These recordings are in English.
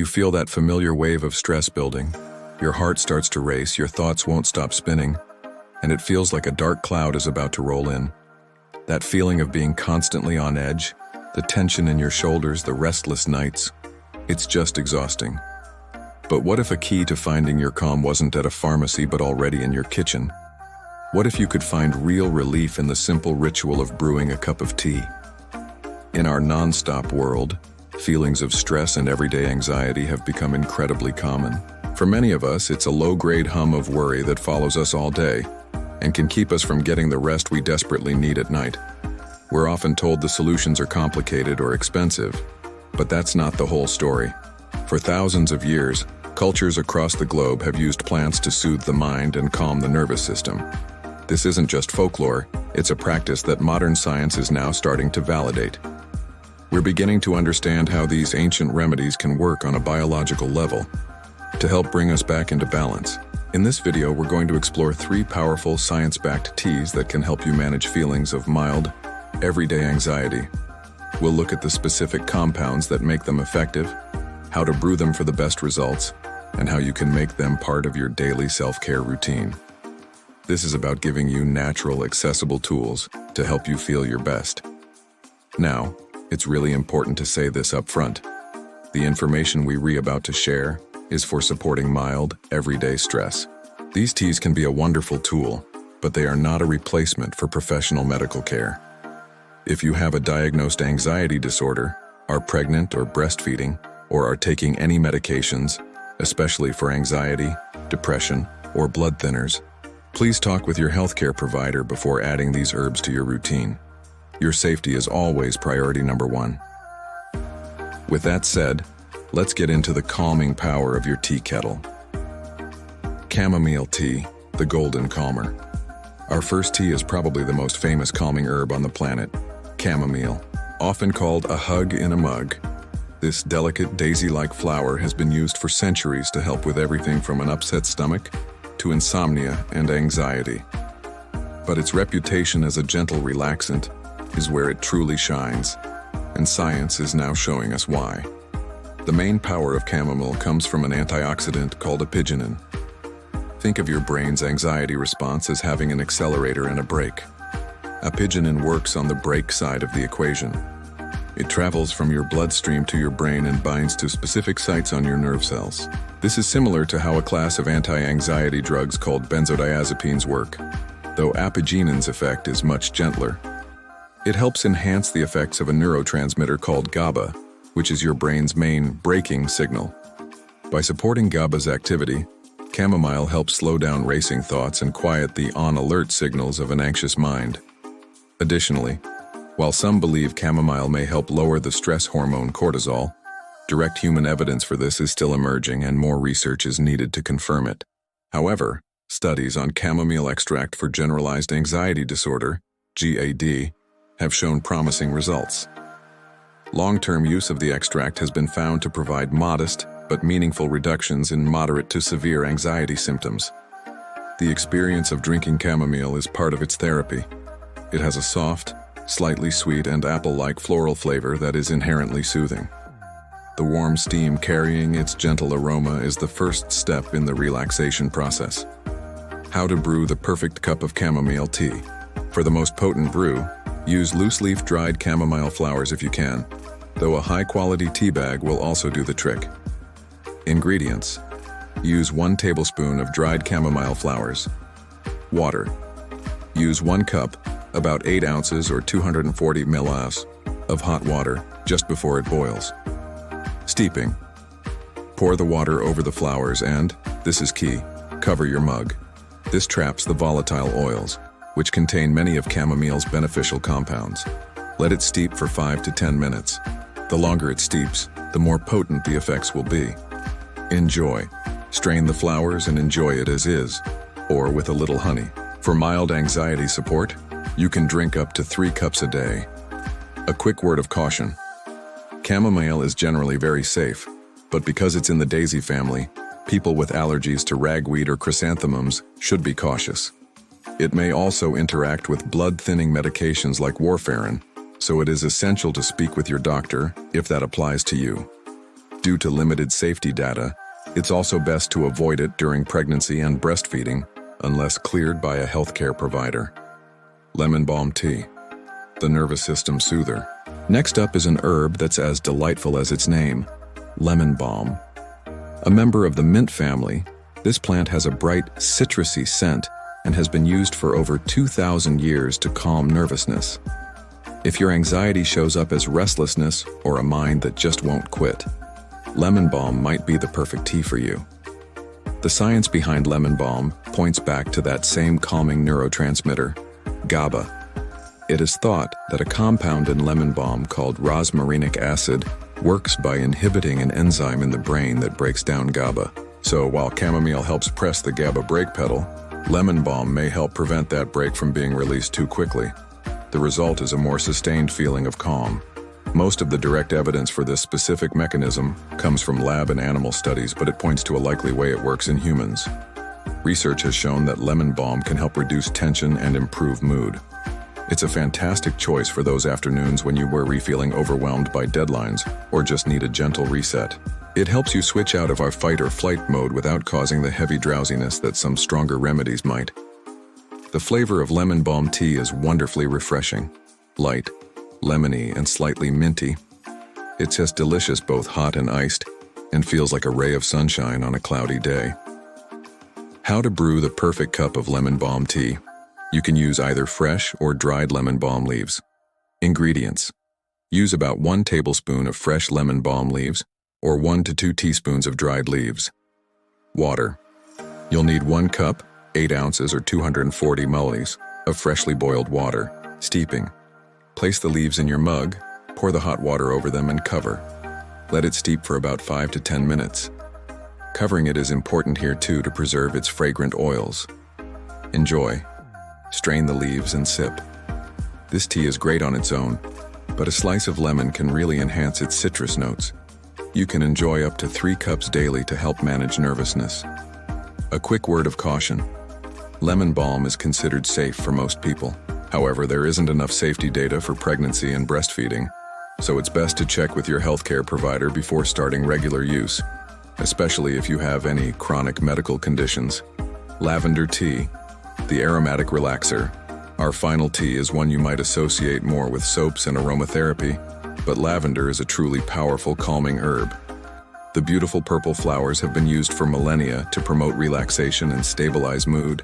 You feel that familiar wave of stress building. Your heart starts to race, your thoughts won't stop spinning, and it feels like a dark cloud is about to roll in. That feeling of being constantly on edge, the tension in your shoulders, the restless nights, it's just exhausting. But what if a key to finding your calm wasn't at a pharmacy but already in your kitchen? What if you could find real relief in the simple ritual of brewing a cup of tea? In our non-stop world, feelings of stress and everyday anxiety have become incredibly common. For many of us, it's a low-grade hum of worry that follows us all day and can keep us from getting the rest we desperately need at night. We're often told the solutions are complicated or expensive, but that's not the whole story. For thousands of years, cultures across the globe have used plants to soothe the mind and calm the nervous system. This isn't just folklore, it's a practice that modern science is now starting to validate. We're beginning to understand how these ancient remedies can work on a biological level to help bring us back into balance. In this video, we're going to explore 3 powerful science-backed teas that can help you manage feelings of mild, everyday anxiety. We'll look at the specific compounds that make them effective, how to brew them for the best results, and how you can make them part of your daily self-care routine. This is about giving you natural, accessible tools to help you feel your best. Now, it's really important to say this up front. The information we're about to share is for supporting mild, everyday stress. These teas can be a wonderful tool, but they are not a replacement for professional medical care. If you have a diagnosed anxiety disorder, are pregnant or breastfeeding, or are taking any medications, especially for anxiety, depression, or blood thinners, please talk with your healthcare provider before adding these herbs to your routine. Your safety is always priority number 1. With that said, let's get into the calming power of your tea kettle. Chamomile tea, the golden calmer. Our first tea is probably the most famous calming herb on the planet, chamomile, often called a hug in a mug. This delicate daisy-like flower has been used for centuries to help with everything from an upset stomach to insomnia and anxiety. But its reputation as a gentle relaxant is where it truly shines, and science is now showing us why. The main power of chamomile comes from an antioxidant called apigenin. Think of your brain's anxiety response as having an accelerator and a brake. Apigenin works on the brake side of the equation. It travels from your bloodstream to your brain and binds to specific sites on your nerve cells. This is similar to how a class of anti-anxiety drugs called benzodiazepines work, though apigenin's effect is much gentler. It helps enhance the effects of a neurotransmitter called GABA, which is your brain's main braking signal. By supporting GABA's activity, chamomile helps slow down racing thoughts and quiet the on-alert signals of an anxious mind. Additionally, while some believe chamomile may help lower the stress hormone cortisol, direct human evidence for this is still emerging and more research is needed to confirm it. However, studies on chamomile extract for generalized anxiety disorder, GAD, have shown promising results. Long-term use of the extract has been found to provide modest but meaningful reductions in moderate to severe anxiety symptoms. The experience of drinking chamomile is part of its therapy. It has a soft, slightly sweet and apple-like floral flavor that is inherently soothing. The warm steam carrying its gentle aroma is the first step in the relaxation process. How to brew the perfect cup of chamomile tea. For the most potent brew, use loose-leaf dried chamomile flowers if you can, though a high-quality tea bag will also do the trick. Ingredients: use 1 tablespoon of dried chamomile flowers. Water. Use 1 cup, about 8 ounces or 240 ml of hot water just before it boils. Steeping. Pour the water over the flowers and, this is key, cover your mug. This traps the volatile oils, which contain many of chamomile's beneficial compounds. Let it steep for 5 to 10 minutes. The longer it steeps, the more potent the effects will be. Enjoy. Strain the flowers and enjoy it as is, or with a little honey. For mild anxiety support, you can drink up to 3 cups a day. A quick word of caution. Chamomile is generally very safe, but because it's in the daisy family, people with allergies to ragweed or chrysanthemums should be cautious. It may also interact with blood-thinning medications like warfarin, so it is essential to speak with your doctor if that applies to you. Due to limited safety data, it's also best to avoid it during pregnancy and breastfeeding, unless cleared by a healthcare provider. Lemon balm tea, the nervous system soother. Next up is an herb that's as delightful as its name, lemon balm. A member of the mint family, this plant has a bright, citrusy scent and has been used for over 2,000 years to calm nervousness. If your anxiety shows up as restlessness or a mind that just won't quit, lemon balm might be the perfect tea for you. The science behind lemon balm points back to that same calming neurotransmitter, GABA. It is thought that a compound in lemon balm called rosmarinic acid works by inhibiting an enzyme in the brain that breaks down GABA. So while chamomile helps press the GABA brake pedal, lemon balm may help prevent that brake from being released too quickly. The result is a more sustained feeling of calm. Most of the direct evidence for this specific mechanism comes from lab and animal studies, but it points to a likely way it works in humans. Research has shown that lemon balm can help reduce tension and improve mood. It's a fantastic choice for those afternoons when you worry feeling overwhelmed by deadlines or just need a gentle reset. It helps you switch out of our fight or flight mode without causing the heavy drowsiness that some stronger remedies might. The flavor of lemon balm tea is wonderfully refreshing, light, lemony, and slightly minty. It's just delicious both hot and iced, and feels like a ray of sunshine on a cloudy day. How to brew the perfect cup of lemon balm tea. You can use either fresh or dried lemon balm leaves. Ingredients: use about 1 tablespoon of fresh lemon balm leaves, or 1 to 2 teaspoons of dried leaves. Water. You'll need 1 cup, 8 ounces or 240 milliliters of freshly boiled water. Steeping. Place the leaves in your mug, pour the hot water over them and cover. Let it steep for about 5 to 10 minutes. Covering it is important here too to preserve its fragrant oils. Enjoy. Strain the leaves and sip. This tea is great on its own, but a slice of lemon can really enhance its citrus notes. You can enjoy up to 3 cups daily to help manage nervousness. A quick word of caution. Lemon balm is considered safe for most people. However, there isn't enough safety data for pregnancy and breastfeeding, so it's best to check with your healthcare provider before starting regular use, especially if you have any chronic medical conditions. Lavender tea, the aromatic relaxer. Our final tea is one you might associate more with soaps and aromatherapy, but lavender is a truly powerful calming herb. The beautiful purple flowers have been used for millennia to promote relaxation and stabilize mood.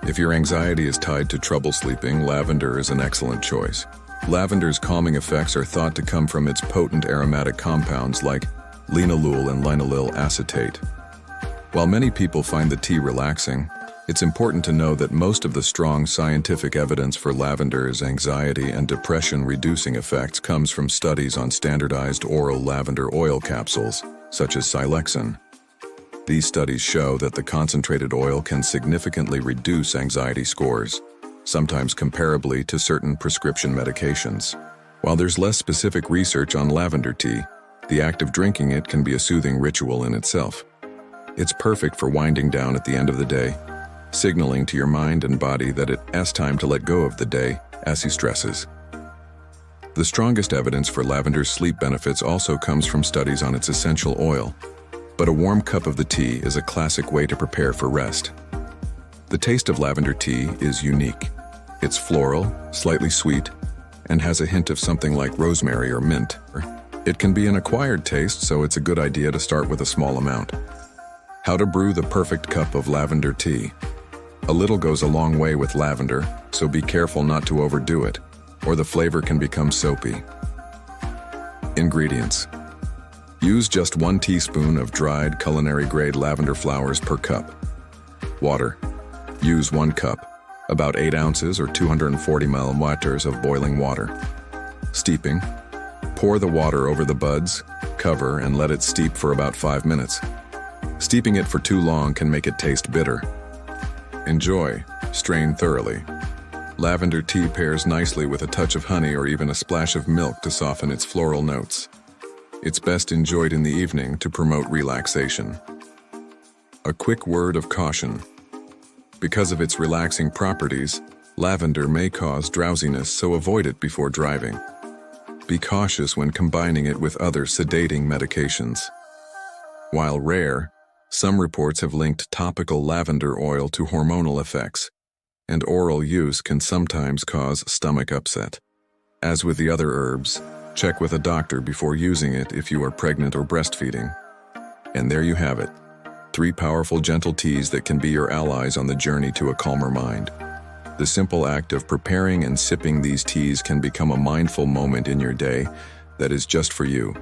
If your anxiety is tied to trouble sleeping, lavender is an excellent choice. Lavender's calming effects are thought to come from its potent aromatic compounds like linalool and linaloyl acetate. While many people find the tea relaxing, it's important to know that most of the strong scientific evidence for lavender's anxiety and depression-reducing effects comes from studies on standardized oral lavender oil capsules, such as Silexin. These studies show that the concentrated oil can significantly reduce anxiety scores, sometimes comparably to certain prescription medications. While there's less specific research on lavender tea, the act of drinking it can be a soothing ritual in itself. It's perfect for winding down at the end of the day, signaling to your mind and body that it's time to let go of the day as he stresses. The strongest evidence for lavender's sleep benefits also comes from studies on its essential oil, but a warm cup of the tea is a classic way to prepare for rest. The taste of lavender tea is unique. It's floral, slightly sweet, and has a hint of something like rosemary or mint. It can be an acquired taste, so it's a good idea to start with a small amount. How to brew the perfect cup of lavender tea. A little goes a long way with lavender, so be careful not to overdo it, or the flavor can become soapy. Ingredients. Use just 1 teaspoon of dried culinary-grade lavender flowers per cup. Water. Use 1 cup, about 8 ounces or 240 milliliters of boiling water. Steeping. Pour the water over the buds, cover, and let it steep for about 5 minutes. Steeping it for too long can make it taste bitter. Enjoy. Strain thoroughly. Lavender tea pairs nicely with a touch of honey or even a splash of milk to soften its floral notes. It's best enjoyed in the evening to promote relaxation. A quick word of caution. Because of its relaxing properties, lavender may cause drowsiness, so avoid it before driving. Be cautious when combining it with other sedating medications. While rare, some reports have linked topical lavender oil to hormonal effects, and oral use can sometimes cause stomach upset. As with the other herbs, check with a doctor before using it if you are pregnant or breastfeeding. And there you have it, 3 powerful gentle teas that can be your allies on the journey to a calmer mind. The simple act of preparing and sipping these teas can become a mindful moment in your day that is just for you.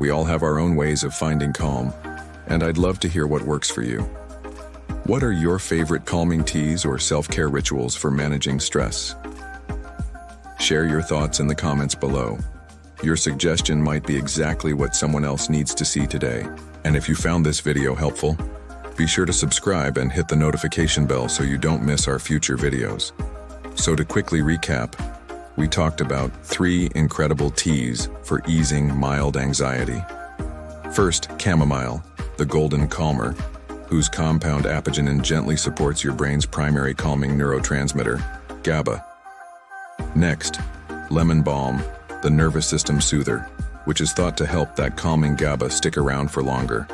We all have our own ways of finding calm, and I'd love to hear what works for you. What are your favorite calming teas or self-care rituals for managing stress? Share your thoughts in the comments below. Your suggestion might be exactly what someone else needs to see today. And if you found this video helpful, be sure to subscribe and hit the notification bell so you don't miss our future videos. So to quickly recap, we talked about 3 incredible teas for easing mild anxiety. First, chamomile, the golden calmer, whose compound apigenin gently supports your brain's primary calming neurotransmitter, GABA. Next, lemon balm, the nervous system soother, which is thought to help that calming GABA stick around for longer.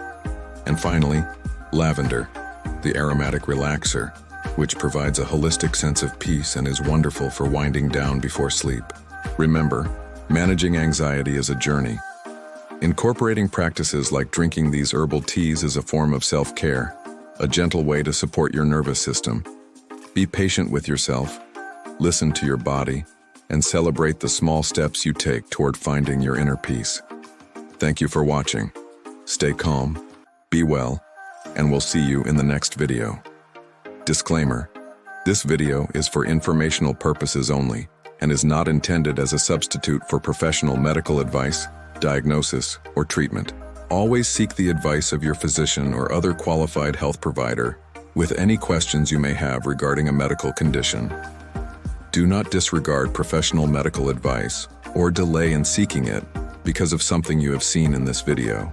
And finally, lavender, the aromatic relaxer, which provides a holistic sense of peace and is wonderful for winding down before sleep. Remember, managing anxiety is a journey. Incorporating practices like drinking these herbal teas is a form of self-care, a gentle way to support your nervous system. Be patient with yourself, listen to your body, and celebrate the small steps you take toward finding your inner peace. Thank you for watching. Stay calm, be well, and we'll see you in the next video. Disclaimer: this video is for informational purposes only and is not intended as a substitute for professional medical advice, diagnosis, or treatment. Always seek the advice of your physician or other qualified health provider with any questions you may have regarding a medical condition. Do not disregard professional medical advice or delay in seeking it because of something you have seen in this video.